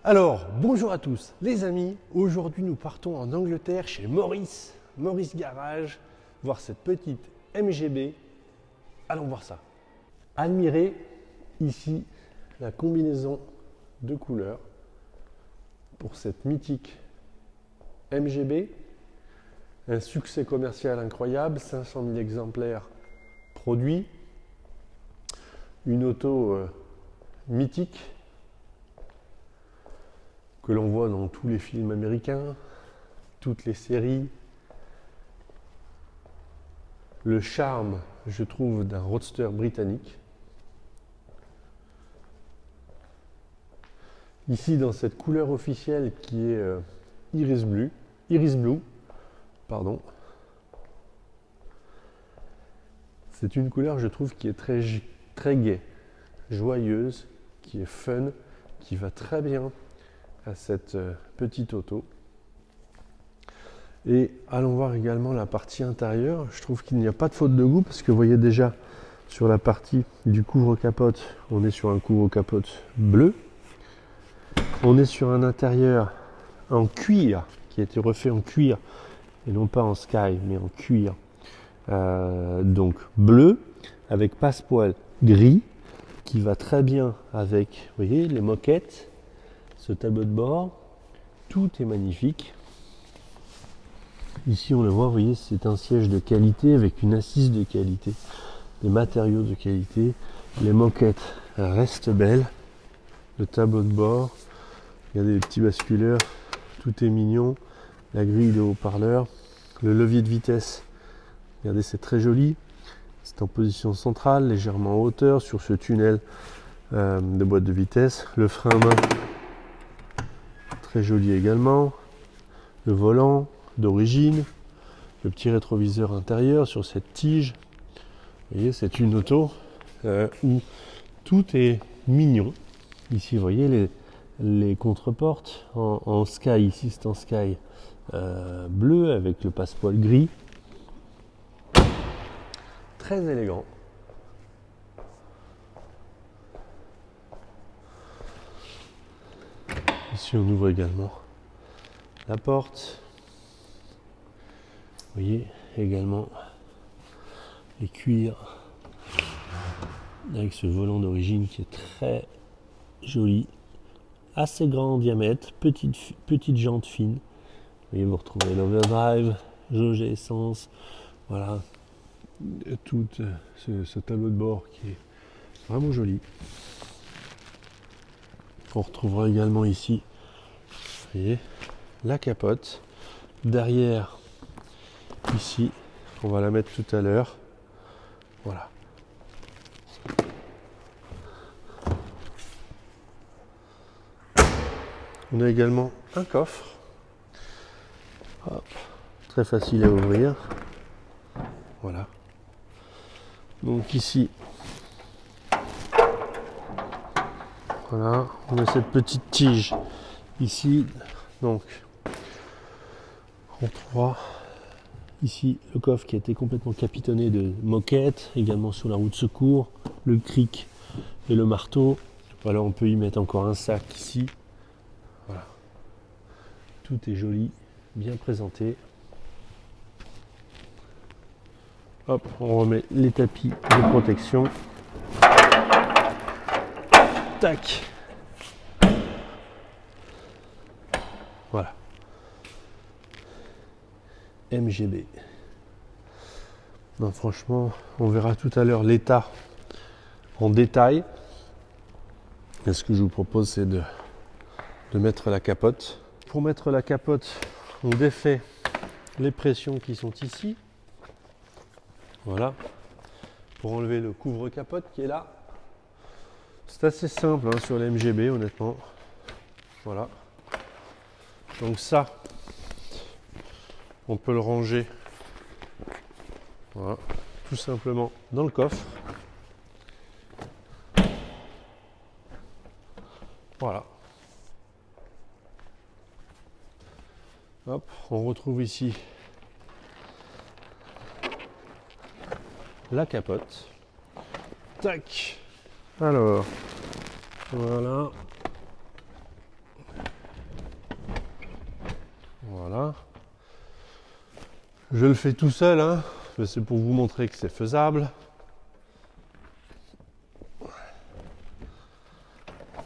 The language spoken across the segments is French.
Alors, bonjour à tous les amis, aujourd'hui nous partons en Angleterre chez Maurice Garage, voir cette petite MGB. Allons voir ça. Admirez ici la combinaison de couleurs pour cette mythique MGB. Un succès commercial incroyable, 500 000 exemplaires produits. Une auto mythique que l'on voit dans tous les films américains, toutes les séries. Le charme, je trouve, d'un roadster britannique. Ici, dans cette couleur officielle qui est Iris Blue, pardon. C'est une couleur, je trouve, qui est très gaie, joyeuse, qui est fun, qui va très bien à cette petite auto. Et allons voir également la partie intérieure. Je trouve qu'il n'y a pas de faute de goût parce que vous voyez déjà sur la partie du couvre-capote, on est sur un couvre-capote bleu. On est sur un intérieur en cuir qui a été refait en cuir et non pas en sky mais en cuir. Donc bleu avec passepoil gris qui va très bien avec, vous voyez, les moquettes. Ce tableau de bord, tout est magnifique. Ici on le voit, vous voyez, c'est un siège de qualité avec une assise de qualité, des matériaux de qualité. Les moquettes restent belles. Le tableau de bord, regardez les petits basculeurs, tout est mignon. La grille de haut-parleur, le levier de vitesse, regardez, c'est très joli. C'est en position centrale, légèrement en hauteur sur ce tunnel de boîte de vitesse. Le frein à main, très joli également. Le volant d'origine, le petit rétroviseur intérieur sur cette tige. Vous voyez, c'est une auto où tout est mignon. Ici, vous voyez les contreportes en sky. Ici, c'est en sky bleu avec le passepoil gris. Très élégant. Ici, on ouvre également la porte. Vous voyez également les cuirs avec ce volant d'origine qui est très joli, assez grand en diamètre, petite jante fine. Vous voyez, vous retrouvez l'overdrive, jauge à essence, voilà, tout ce tableau de bord qui est vraiment joli. On retrouvera également ici, vous voyez, la capote. Derrière, ici, on va la mettre tout à l'heure. Voilà. On a également un coffre. Hop. Très facile à ouvrir. Voilà. Donc ici, voilà, on a cette petite tige ici. Donc, on trouvera ici le coffre qui a été complètement capitonné de moquettes, également sur la roue de secours, le cric et le marteau. Voilà, on peut y mettre encore un sac ici. Voilà. Tout est joli, bien présenté. Hop, on remet les tapis de protection. Tac. Voilà. MGB. Non, franchement, on verra tout à l'heure l'état en détail. Et ce que je vous propose, c'est de mettre la capote. Pour mettre la capote, on défait les pressions qui sont ici. Voilà. Pour enlever le couvre-capote qui est là. C'est assez simple hein, sur les MGB, honnêtement. Voilà. Donc ça, on peut le ranger, voilà, tout simplement dans le coffre. Voilà. Hop, on retrouve ici la capote. Tac. Alors, voilà. Je le fais tout seul, hein, mais c'est pour vous montrer que c'est faisable.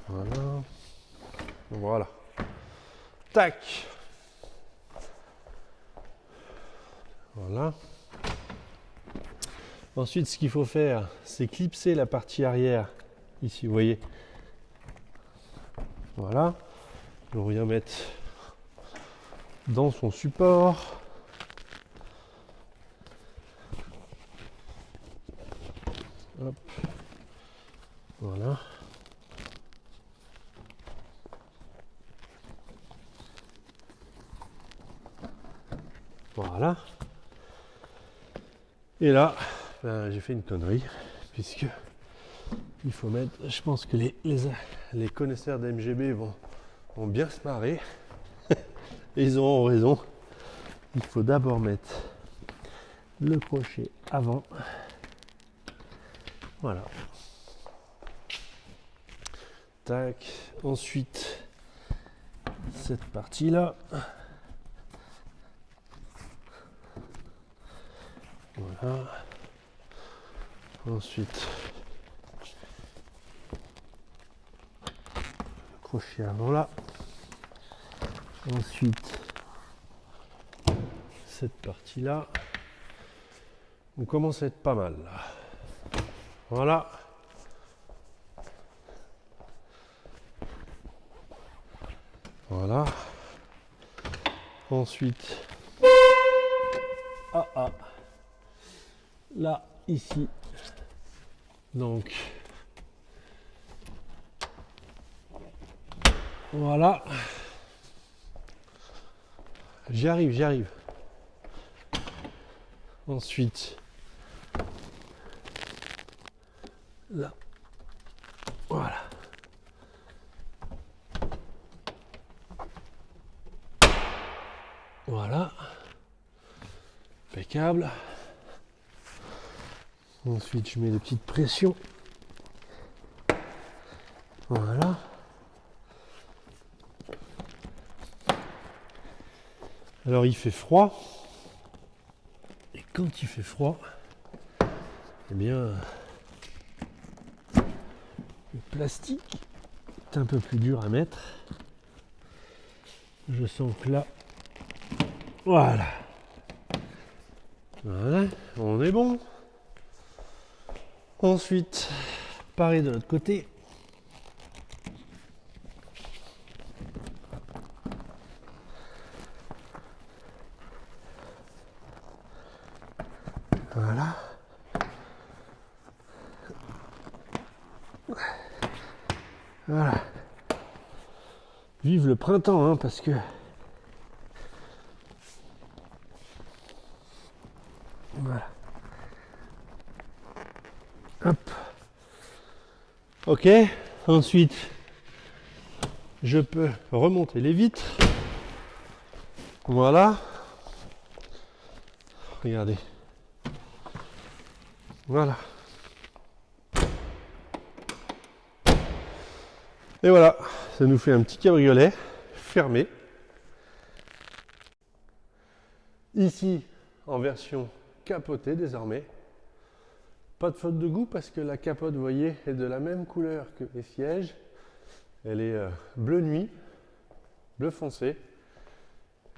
Voilà. Voilà. Tac. Voilà. Ensuite, ce qu'il faut faire, c'est clipser la partie arrière. Ici, vous voyez. Voilà. On vient mettre dans son support. Hop. Voilà. Voilà. Et là, ben, j'ai fait une connerie, puisque il faut mettre, je pense que les connaisseurs d'MGB vont bien se marrer, et ils auront raison. Il faut d'abord mettre le crochet avant. Voilà. Tac. Ensuite, cette partie-là. Voilà. Ensuite, le crochet avant là. Ensuite, cette partie-là. On commence à être pas mal là. Voilà. Voilà. Ensuite, là, ici. Donc, voilà. J'y arrive. Ensuite, là. Voilà. Voilà. Impeccable. Ensuite, je mets des petites pressions. Voilà. Alors, il fait froid. Et quand il fait froid, eh bien, le plastique est un peu plus dur à mettre. Je sens que là, voilà. Voilà, on est bon. Ensuite, pareil de l'autre côté. Voilà. Voilà. Vive le printemps, hein, parce que voilà. Hop. Ok. Ensuite, je peux remonter les vitres. Voilà. Regardez. Voilà. Et voilà, ça nous fait un petit cabriolet fermé. Ici, en version capotée désormais. Pas de faute de goût parce que la capote, vous voyez, est de la même couleur que les sièges. Elle est bleu nuit, bleu foncé.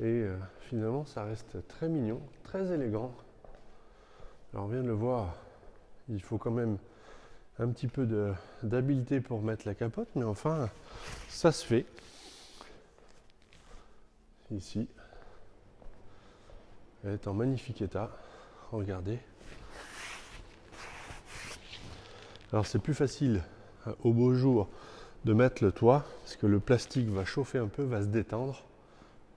Et finalement, ça reste très mignon, très élégant. Alors on vient de le voir, il faut quand même un petit peu d'habileté pour mettre la capote, mais enfin, ça se fait. Ici, elle est en magnifique état. Regardez. Alors c'est plus facile au beau jour de mettre le toit, parce que le plastique va chauffer un peu, va se détendre.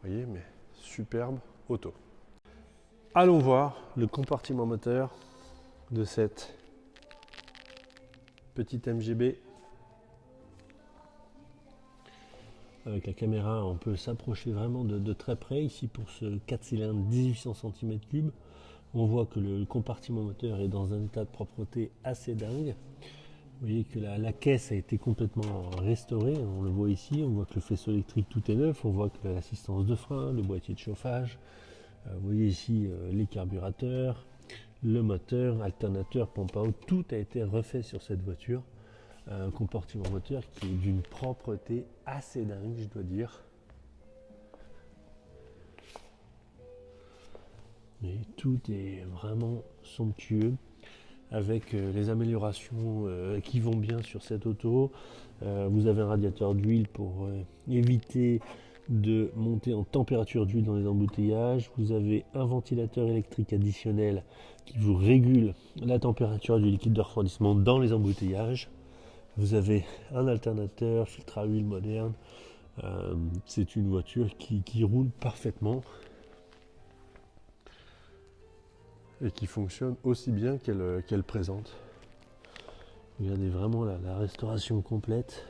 Vous voyez, mais superbe auto. Allons voir le compartiment moteur de cette petite MGB. Avec la caméra, on peut s'approcher vraiment de très près. Ici, pour ce 4 cylindres 1800 cm3, on voit que le compartiment moteur est dans un état de propreté assez dingue. Vous voyez que la caisse a été complètement restaurée, on le voit ici, on voit que le faisceau électrique tout est neuf, on voit que l'assistance de frein, le boîtier de chauffage, Vous voyez ici les carburateurs, le moteur, alternateur, pompe à eau, tout a été refait sur cette voiture. Un compartiment moteur qui est d'une propreté assez dingue, je dois dire. Mais tout est vraiment somptueux avec les améliorations qui vont bien sur cette auto. Vous avez un radiateur d'huile pour éviter de monter en température d'huile dans les embouteillages. Vous avez un ventilateur électrique additionnel qui vous régule la température du liquide de refroidissement dans les embouteillages. Vous avez un alternateur, filtre à huile moderne. C'est une voiture qui roule parfaitement et qui fonctionne aussi bien qu'elle présente. Regardez vraiment la restauration complète.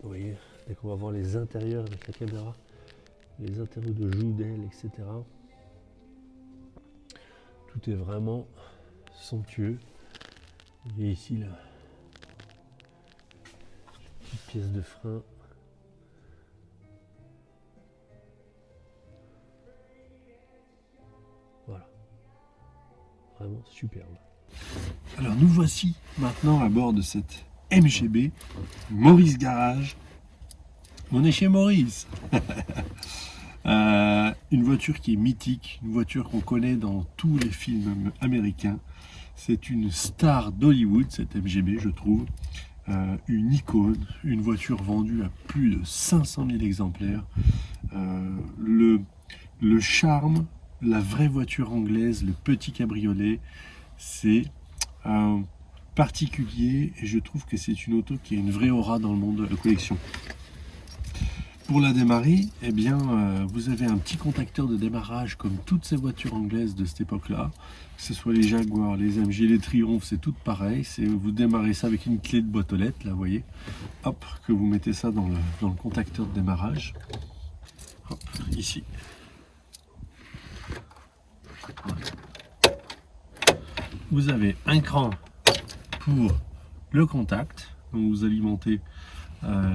Vous voyez, dès qu'on va voir les intérieurs avec la caméra, les intérieurs de joues d'aile, etc. Tout est vraiment somptueux. Et ici, la petite pièce de frein. Voilà. Vraiment superbe. Alors nous voici maintenant à bord de cette MGB Maurice Garage. On est chez Maurice. Une voiture qui est mythique, une voiture qu'on connaît dans tous les films américains. C'est une star d'Hollywood, cette MGB, je trouve. Une icône, une voiture vendue à plus de 500 000 exemplaires. Le charme, la vraie voiture anglaise, le petit cabriolet, c'est particulier et je trouve que c'est une auto qui a une vraie aura dans le monde de la collection. Pour la démarrer, eh bien, vous avez un petit contacteur de démarrage comme toutes ces voitures anglaises de cette époque-là, que ce soit les Jaguar, les MG, les Triumph, c'est tout pareil. Vous démarrez ça avec une clé de boîte aux lettres, là, vous voyez. Hop, que vous mettez ça dans le contacteur de démarrage. Hop, ici. Voilà. Vous avez un cran pour le contact, donc vous alimentez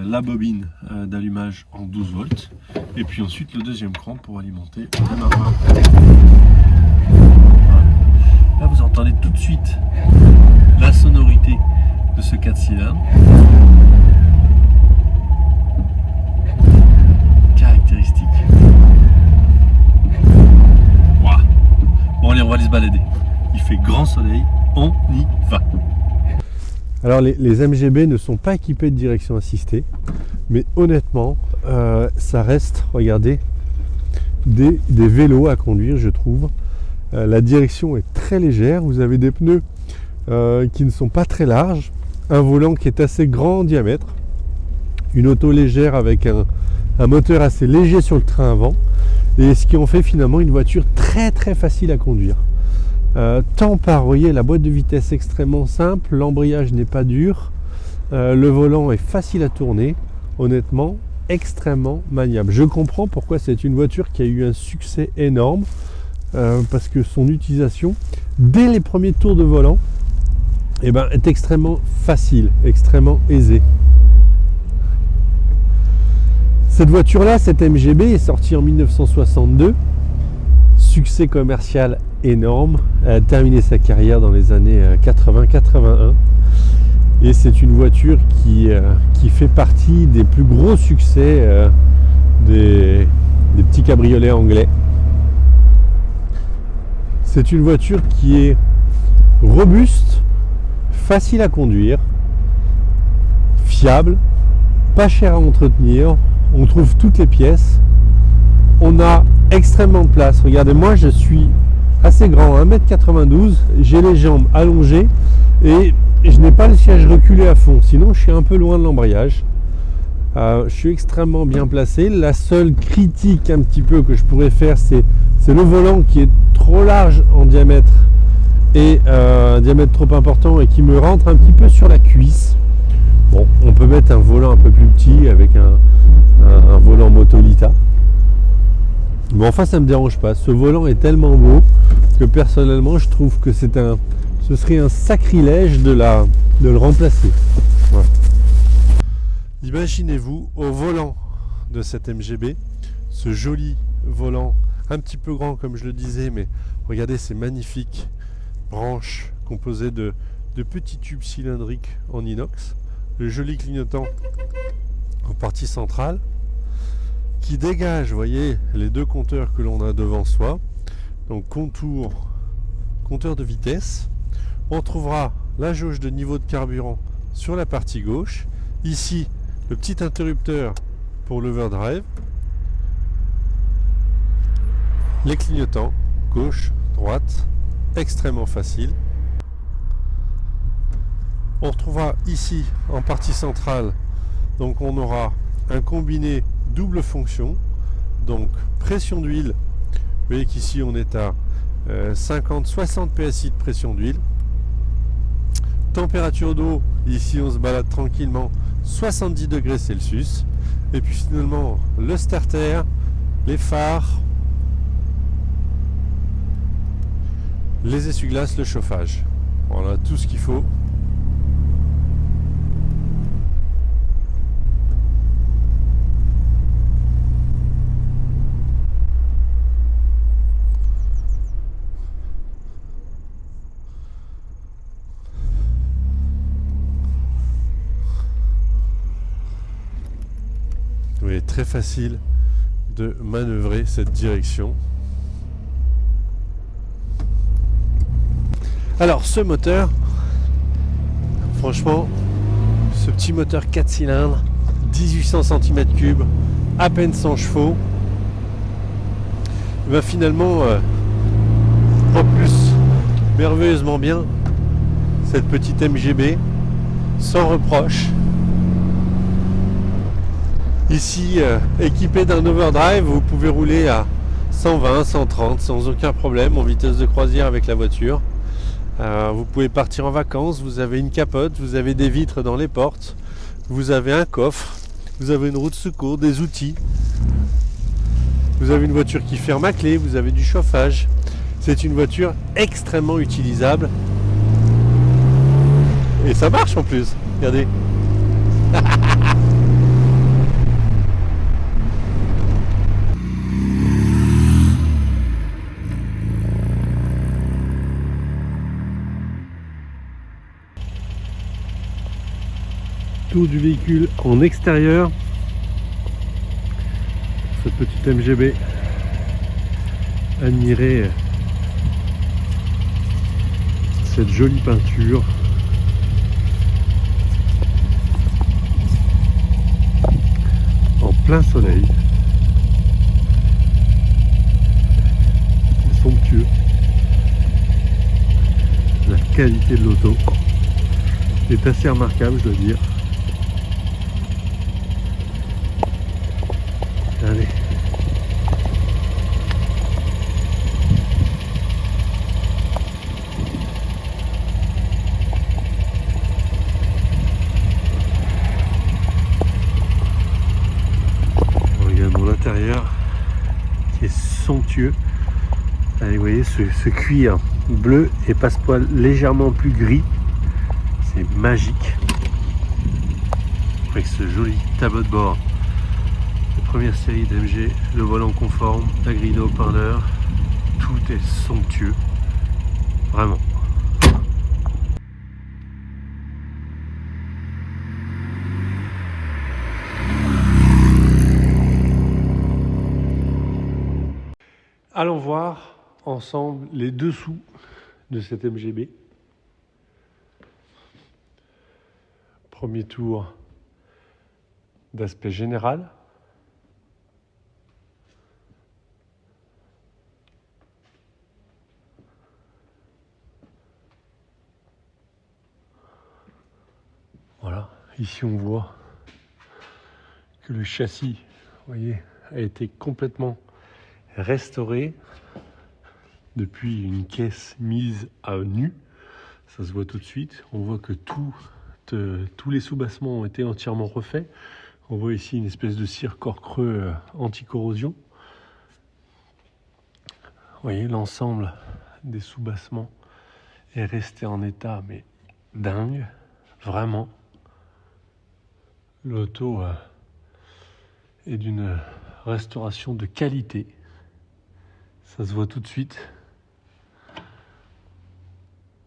la bobine d'allumage en 12 volts et puis ensuite le deuxième cran pour alimenter le démarreur. Voilà. Là vous entendez tout de suite la sonorité de ce 4 cylindres caractéristique. Wow. Bon allez, on va aller se balader, il fait grand soleil, on y va. Alors les MGB ne sont pas équipés de direction assistée, mais honnêtement, ça reste, regardez, des vélos à conduire, je trouve. La direction est très légère, vous avez des pneus qui ne sont pas très larges, un volant qui est assez grand en diamètre, une auto légère avec un moteur assez léger sur le train avant, et ce qui en fait finalement une voiture très très facile à conduire. Tant par, vous voyez, la boîte de vitesse extrêmement simple, l'embrayage n'est pas dur, le volant est facile à tourner, honnêtement, extrêmement maniable. Je comprends pourquoi c'est une voiture qui a eu un succès énorme, parce que son utilisation, dès les premiers tours de volant, est extrêmement facile, extrêmement aisée. Cette voiture-là, cette MGB, est sortie en 1962. Succès commercial énorme, elle a terminé sa carrière dans les années 80-81 et c'est une voiture qui fait partie des plus gros succès des petits cabriolets anglais. C'est une voiture qui est robuste, facile à conduire, fiable, pas cher à entretenir, on trouve toutes les pièces. On a extrêmement de place. Regardez, moi je suis assez grand, 1m92, j'ai les jambes allongées et je n'ai pas le siège reculé à fond, sinon je suis un peu loin de l'embrayage. Je suis extrêmement bien placé. La seule critique un petit peu que je pourrais faire, c'est le volant qui est trop large en diamètre et un diamètre trop important et qui me rentre un petit peu sur la cuisse. Bon, on peut mettre un volant un peu plus petit avec un volant Motolita. Mais enfin, ça ne me dérange pas. Ce volant est tellement beau que personnellement, je trouve que ce serait un sacrilège de le remplacer. Voilà. Imaginez-vous au volant de cette MGB ce joli volant, un petit peu grand comme je le disais, mais regardez ces magnifiques branches composées de petits tubes cylindriques en inox, le joli clignotant en partie centrale, qui dégage, vous voyez, les deux compteurs que l'on a devant soi, donc compteur de vitesse. On trouvera la jauge de niveau de carburant sur la partie gauche, ici le petit interrupteur pour l'overdrive, les clignotants gauche, droite, extrêmement facile. On retrouvera ici en partie centrale, donc on aura un combiné double fonction, donc pression d'huile. Vous voyez qu'ici on est à 50-60 PSI de pression d'huile. Température d'eau, ici on se balade tranquillement, 70 degrés Celsius. Et puis finalement le starter, les phares, les essuie-glaces, le chauffage. Voilà tout ce qu'il faut. Oui, très facile de manœuvrer cette direction. Alors ce moteur, franchement, ce petit moteur 4 cylindres, 1800 cm3, à peine 100 chevaux, va finalement propulse merveilleusement bien cette petite MGB sans reproche. Ici, équipé d'un overdrive, vous pouvez rouler à 120, 130 sans aucun problème en vitesse de croisière avec la voiture. Vous pouvez partir en vacances, vous avez une capote, vous avez des vitres dans les portes, vous avez un coffre, vous avez une roue de secours, des outils. Vous avez une voiture qui ferme à clé, vous avez du chauffage. C'est une voiture extrêmement utilisable. Et ça marche en plus, regardez. Tour du véhicule en extérieur. Cette petite MGB. Admirez cette jolie peinture. En plein soleil. C'est somptueux. La qualité de l'auto est assez remarquable, je dois dire. Allez. Regardons l'intérieur qui est somptueux. Allez, vous voyez ce cuir bleu et passepoil légèrement plus gris. C'est magique. Avec ce joli tableau de bord. Première série d'MG, le volant conforme, la grille de haut-parleur, tout est somptueux, vraiment. Allons voir ensemble les dessous de cette MGB. Premier tour d'aspect général. Voilà, ici on voit que le châssis, vous voyez, a été complètement restauré depuis une caisse mise à nu. Ça se voit tout de suite. On voit que tous les soubassements ont été entièrement refaits. On voit ici une espèce de cire corps creux anti-corrosion. Vous voyez, l'ensemble des soubassements est resté en état, mais dingue, vraiment. L'auto est d'une restauration de qualité. Ça se voit tout de suite.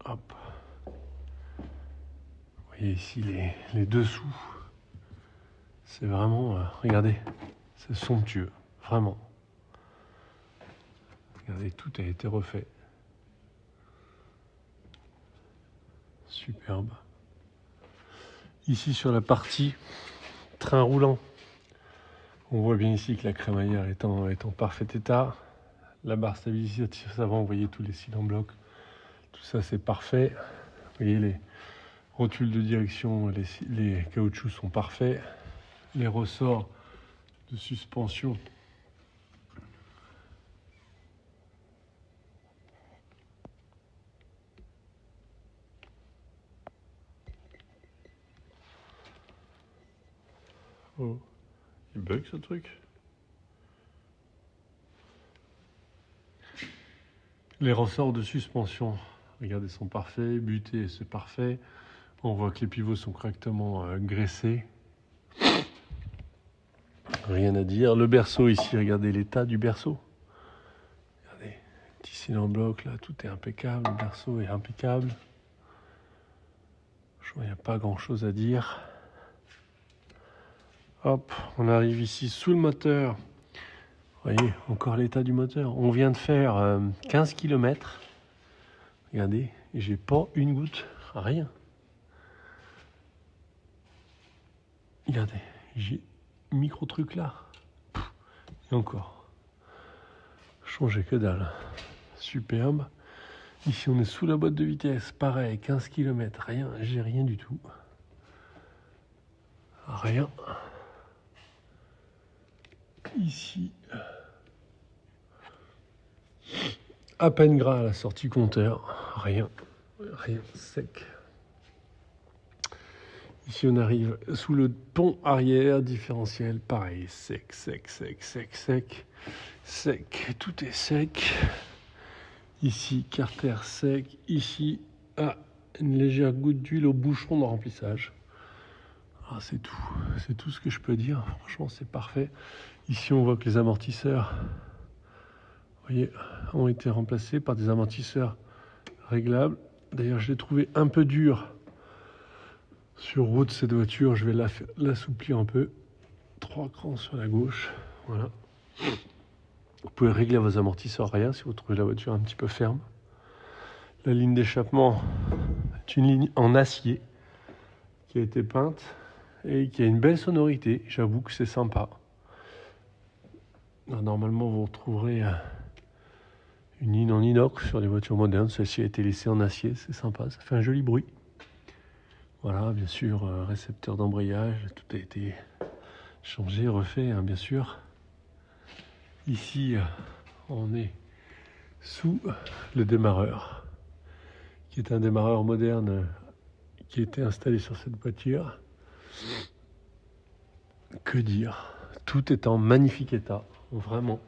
Hop. Vous voyez ici les dessous. C'est vraiment, regardez, c'est somptueux, vraiment. Regardez, tout a été refait. Superbe. Ici sur la partie train roulant, on voit bien ici que la crémaillère est en parfait état. La barre stabilisatrice avant, vous voyez tous les cils en bloc. Tout ça c'est parfait. Vous voyez les rotules de direction, les caoutchoucs sont parfaits. Les ressorts de suspension oh, il bug ce truc. Les ressorts de suspension, regardez, sont parfaits. Butés, c'est parfait. On voit que les pivots sont correctement graissés. Rien à dire. Le berceau ici, regardez l'état du berceau. Regardez, petit cils en bloc, là, tout est impeccable. Le berceau est impeccable. Je vois, il n'y a pas grand chose à dire. Hop, on arrive ici sous le moteur. Vous voyez, encore l'état du moteur. On vient de faire 15 km. Regardez, j'ai pas une goutte, rien. Regardez, j'ai micro truc là. Et encore. Changé que dalle. Superbe. Ici, on est sous la boîte de vitesse. Pareil, 15 km. Rien, j'ai rien du tout. Rien. Ici. À peine gras à la sortie compteur. Rien. Rien. Sec. Ici, on arrive sous le pont arrière différentiel. Pareil, sec, sec, sec, sec, sec, sec. Tout est sec. Ici, carter sec. Ici, une légère goutte d'huile au bouchon de remplissage. Ah, c'est tout. C'est tout ce que je peux dire. Franchement, c'est parfait. Ici, on voit que les amortisseurs, vous voyez, ont été remplacés par des amortisseurs réglables. D'ailleurs, je l'ai trouvé un peu dur sur route cette voiture. Je vais l'assouplir un peu. 3 crans sur la gauche. Voilà. Vous pouvez régler vos amortisseurs arrière si vous trouvez la voiture un petit peu ferme. La ligne d'échappement est une ligne en acier qui a été peinte et qui a une belle sonorité. J'avoue que c'est sympa. Alors, normalement, vous retrouverez une ligne en inox sur les voitures modernes. Celle-ci a été laissée en acier. C'est sympa, ça fait un joli bruit. Voilà, bien sûr, récepteur d'embrayage. Tout a été changé, refait, hein, bien sûr. Ici, on est sous le démarreur, qui est un démarreur moderne qui a été installé sur cette voiture. Que dire? Tout est en magnifique état. Vraiment,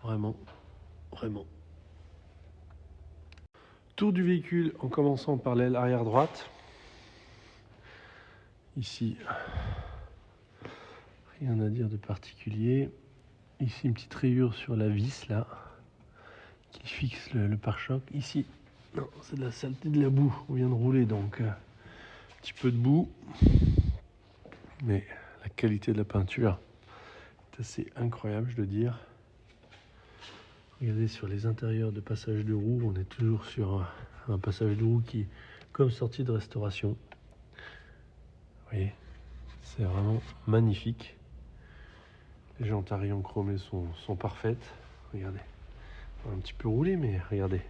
vraiment, vraiment. Tour du véhicule en commençant par l'aile arrière droite. Ici, rien à dire de particulier. Ici, une petite rayure sur la vis là, qui fixe le pare-choc. Ici, non, c'est de la saleté, de la boue. On vient de rouler, donc un petit peu de boue. Mais la qualité de la peinture est assez incroyable, je dois dire. Regardez sur les intérieurs de passage de roue, on est toujours sur un passage de roue qui est comme sortie de restauration. Vous voyez, c'est vraiment magnifique. Les jantes à rayons chromés sont parfaites. Regardez, un petit peu roulé, mais regardez,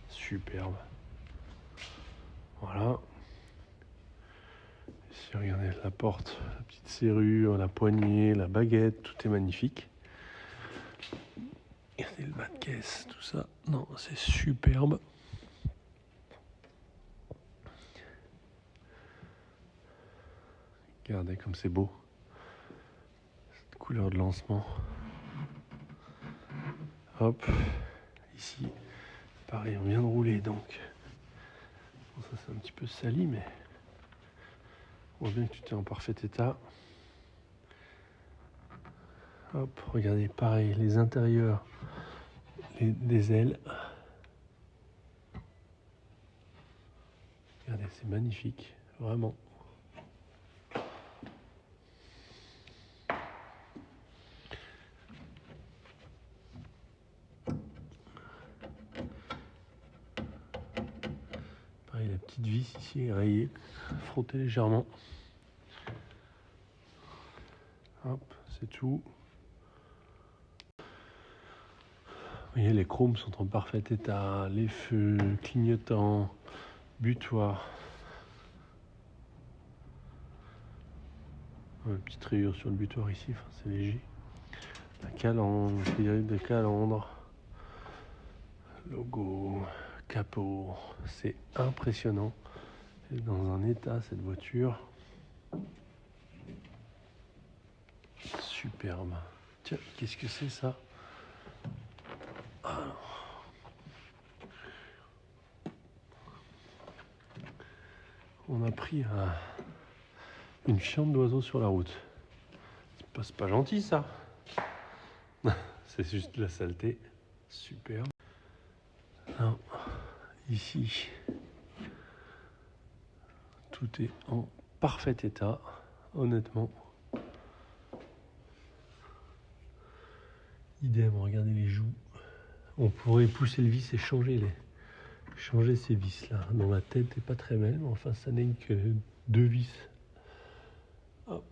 superbe. Voilà. Ici, regardez la porte, la petite serrure, la poignée, la baguette, tout est magnifique. Regardez le bas de caisse, tout ça. Non, c'est superbe. Regardez comme c'est beau. Cette couleur de lancement. Hop. Ici, pareil, on vient de rouler, donc. Bon, ça, c'est un petit peu sali, mais on voit bien que tout est en parfait état. Hop, regardez, pareil, les intérieurs des ailes. Regardez, c'est magnifique, vraiment. Pareil, la petite vis ici est rayée, frottée légèrement. Hop, c'est tout. Vous voyez, les chromes sont en parfait état, les feux clignotants, butoir. Une petite rayure sur le butoir ici, enfin, c'est léger. La calandre, filigrane de calandre, logo, capot, c'est impressionnant. C'est dans un état cette voiture. Superbe. Tiens, qu'est-ce que c'est ça? On a pris une chambre d'oiseau sur la route. C'est pas gentil ça. C'est juste de la saleté. Superbe. Alors, ici, tout est en parfait état, honnêtement. Idem, regardez les joues. On pourrait pousser le vis et changer ces vis là. Dont la tête n'est pas très belle, mais enfin ça n'est que 2 vis. Hop.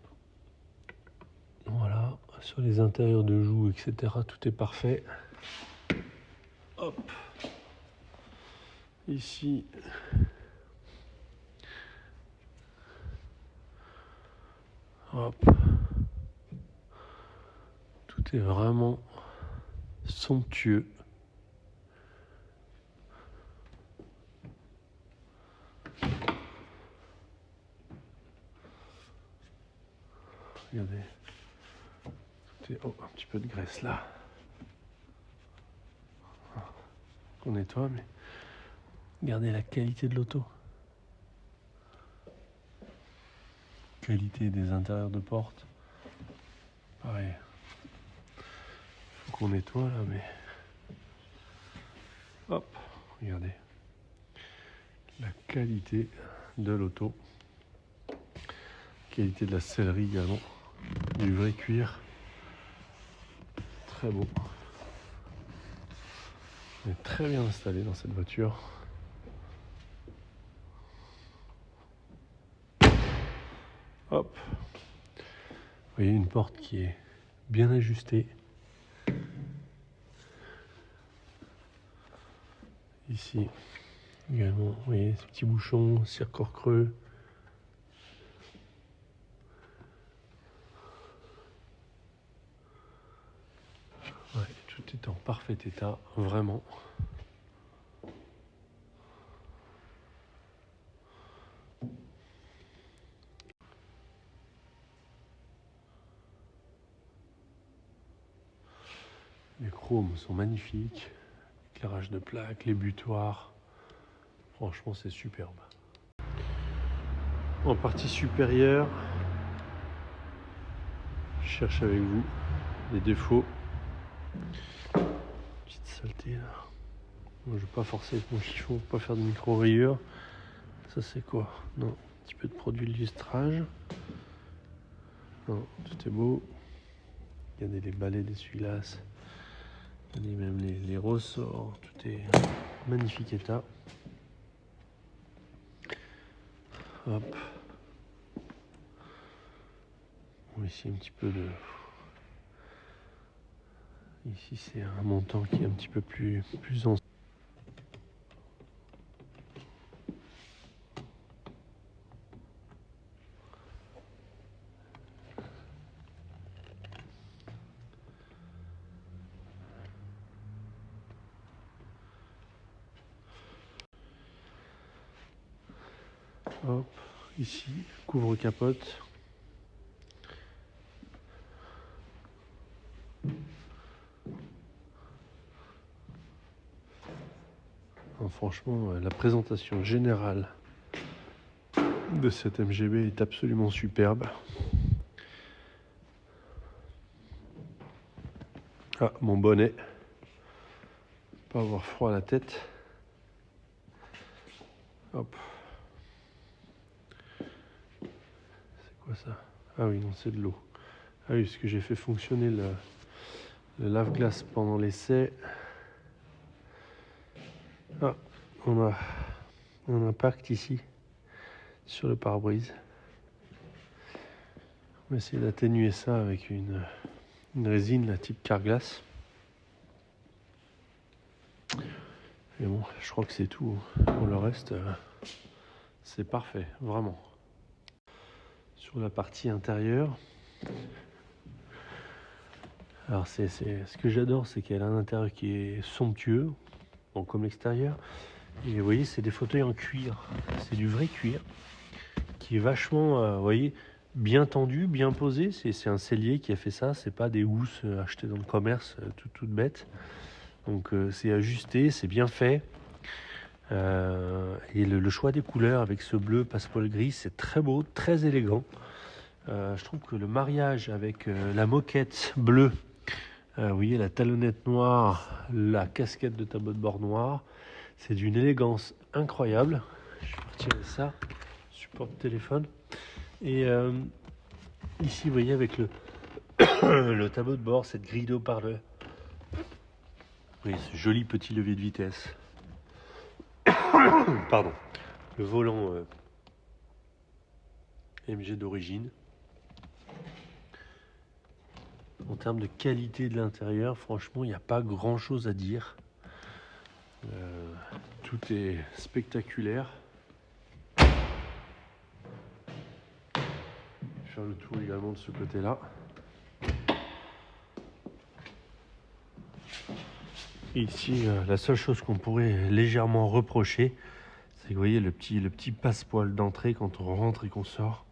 Voilà, sur les intérieurs de joues, etc. Tout est parfait. Hop. Ici. Hop. Tout est vraiment somptueux. Regardez. Tout est... Oh, un petit peu de graisse là. On nettoie, mais regardez la qualité de l'auto. Qualité des intérieurs de porte. Pareil. Faut qu'on nettoie là, mais... Hop, regardez. La qualité de l'auto. Qualité de la sellerie également. Du vrai cuir. Très beau. On est très bien installé dans cette voiture. Hop. Vous voyez une porte qui est bien ajustée. Ici également, vous voyez ces petits bouchons, cirque creux. Ouais, tout est en parfait état, vraiment. Les chromes sont magnifiques. Éclairage de plaques, les butoirs. Franchement, c'est superbe. En partie supérieure, je cherche avec vous les défauts. Petite saleté là. Moi, je vais pas forcer avec mon chiffon, pas faire de micro-rayures. Ça c'est quoi? Non, un petit peu de produit de lustrage. Non, tout est beau. Regardez les balais d'essuie-glace. Regardez même les ressorts. Tout est magnifique état. Hop. Bon, ici un petit peu de... Ici c'est un montant qui est un petit peu plus ancien. Hop, ici, couvre-capote. Franchement, la présentation générale de cette MGB est absolument superbe. Ah, mon bonnet. Pas avoir froid à la tête. Hop. C'est quoi ça? Ah oui, non, c'est de l'eau. Ah oui, parce que j'ai fait fonctionner le lave-glace pendant l'essai. Ah, on a un impact ici sur le pare-brise. On va essayer d'atténuer ça avec une résine la type Carglass. Et bon, je crois que c'est tout. Pour le reste, c'est parfait, vraiment. Sur la partie intérieure, alors ce que j'adore, c'est qu'elle a un intérieur qui est somptueux, bon, comme l'extérieur. Et vous voyez, c'est des fauteuils en cuir. C'est du vrai cuir qui est vachement, vous voyez, bien tendu, bien posé. C'est un sellier qui a fait ça. C'est pas des housses achetées dans le commerce, toutes bêtes. Donc c'est ajusté, c'est bien fait. Et le choix des couleurs avec ce bleu passepoil gris, c'est très beau, très élégant. Je trouve que le mariage avec la moquette bleue, vous voyez la talonnette noire, la casquette de tableau de bord noir, c'est d'une élégance incroyable. Je vais retirer ça, support de téléphone. Et ici, vous voyez avec le tableau de bord, cette grille de haut-parleur. Vous voyez ce joli petit levier de vitesse. Pardon. Le volant MG d'origine. En termes de qualité de l'intérieur, franchement, il n'y a pas grand chose à dire. Tout est spectaculaire. Je vais faire le tour également de ce côté-là. Et ici, la seule chose qu'on pourrait légèrement reprocher, c'est que vous voyez le petit passepoil d'entrée quand on rentre et qu'on sort.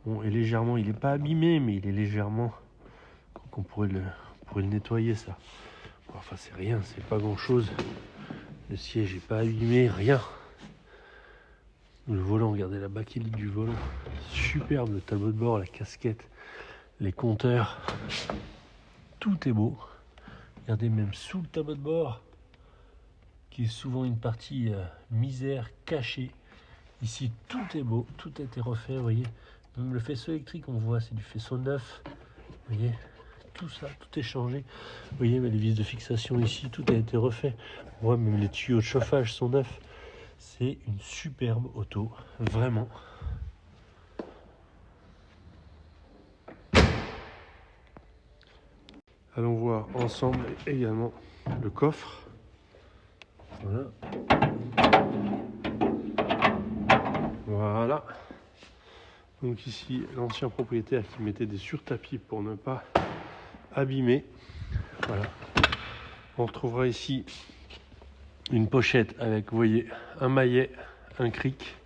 Bon, et légèrement, il n'est pas abîmé, mais il est légèrement... On pourrait le nettoyer, ça. Bon, enfin, c'est rien, c'est pas grand-chose. Le siège n'est pas abîmé, rien. Le volant, regardez la bakélite du volant. Superbe, le tableau de bord, la casquette, les compteurs. Tout est beau. Regardez, même sous le tableau de bord, qui est souvent une partie misère cachée. Ici, tout est beau, tout a été refait, vous voyez. Même le faisceau électrique, on voit, c'est du faisceau neuf. Vous voyez, tout ça, tout est changé. Vous voyez, mais les vis de fixation ici, tout a été refait. On voit même les tuyaux de chauffage sont neufs. C'est une superbe auto, vraiment. Allons voir ensemble également le coffre. Voilà. Voilà. Donc ici, l'ancien propriétaire qui mettait des surtapis pour ne pas abîmer. Voilà. On retrouvera ici une pochette avec, vous voyez, un maillet, un cric,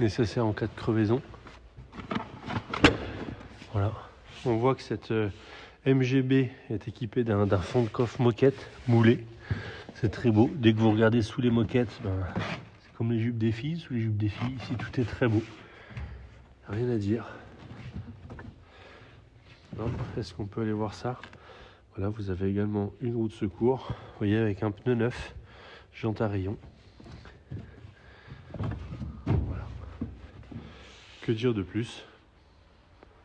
nécessaire en cas de crevaison. Voilà. On voit que cette MGB est équipée d'un fond de coffre moquette moulé. C'est très beau. Dès que vous regardez sous les moquettes, c'est comme les jupes des filles. Sous les jupes des filles, ici tout est très beau. Rien à dire. Est-ce qu'on peut aller voir ça? Voilà, vous avez également une roue de secours. Vous voyez, avec un pneu neuf, jante à rayons. Voilà. Que dire de plus?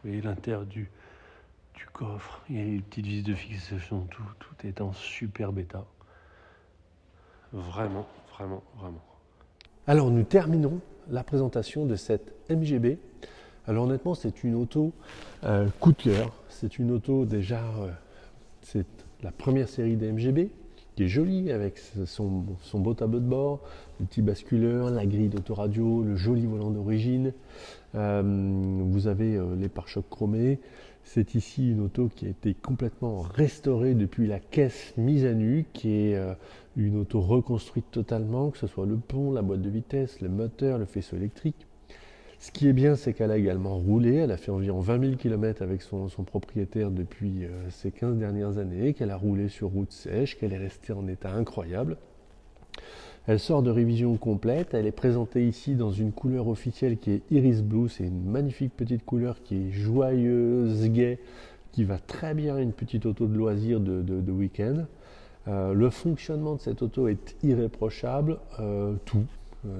Vous voyez l'intérieur du coffre. Il y a les petites vis de fixation, tout est en super état. Vraiment, vraiment, vraiment. Alors nous terminons la présentation de cette MGB. Alors honnêtement, c'est une auto coup de cœur. C'est une auto déjà, c'est la première série des MGB qui est jolie avec son beau tableau de bord, le petit basculeur, la grille d'autoradio, le joli volant d'origine. Vous avez les pare-chocs chromés. C'est ici une auto qui a été complètement restaurée depuis la caisse mise à nu, qui est une auto reconstruite totalement, que ce soit le pont, la boîte de vitesse, le moteur, le faisceau électrique. Ce qui est bien, c'est qu'elle a également roulé. Elle a fait environ 20 000 km avec son propriétaire depuis ces 15 dernières années, qu'elle a roulé sur route sèche, qu'elle est restée en état incroyable. Elle sort de révision complète. Elle est présentée ici dans une couleur officielle qui est Iris Blue. C'est une magnifique petite couleur qui est joyeuse, gaie, qui va très bien une petite auto de loisir de week-end. Le fonctionnement de cette auto est irréprochable,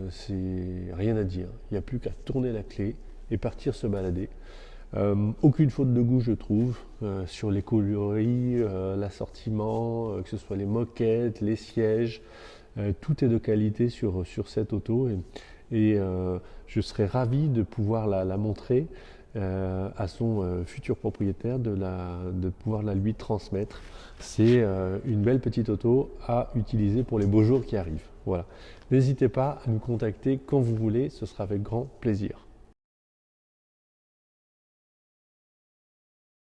c'est rien à dire. Il n'y a plus qu'à tourner la clé et partir se balader. Aucune faute de goût je trouve sur les coloris, l'assortiment, que ce soit les moquettes, les sièges, tout est de qualité sur cette auto et je serais ravi de pouvoir la montrer à son futur propriétaire, de pouvoir la lui transmettre. C'est une belle petite auto à utiliser pour les beaux jours qui arrivent. Voilà. N'hésitez pas à nous contacter quand vous voulez, ce sera avec grand plaisir.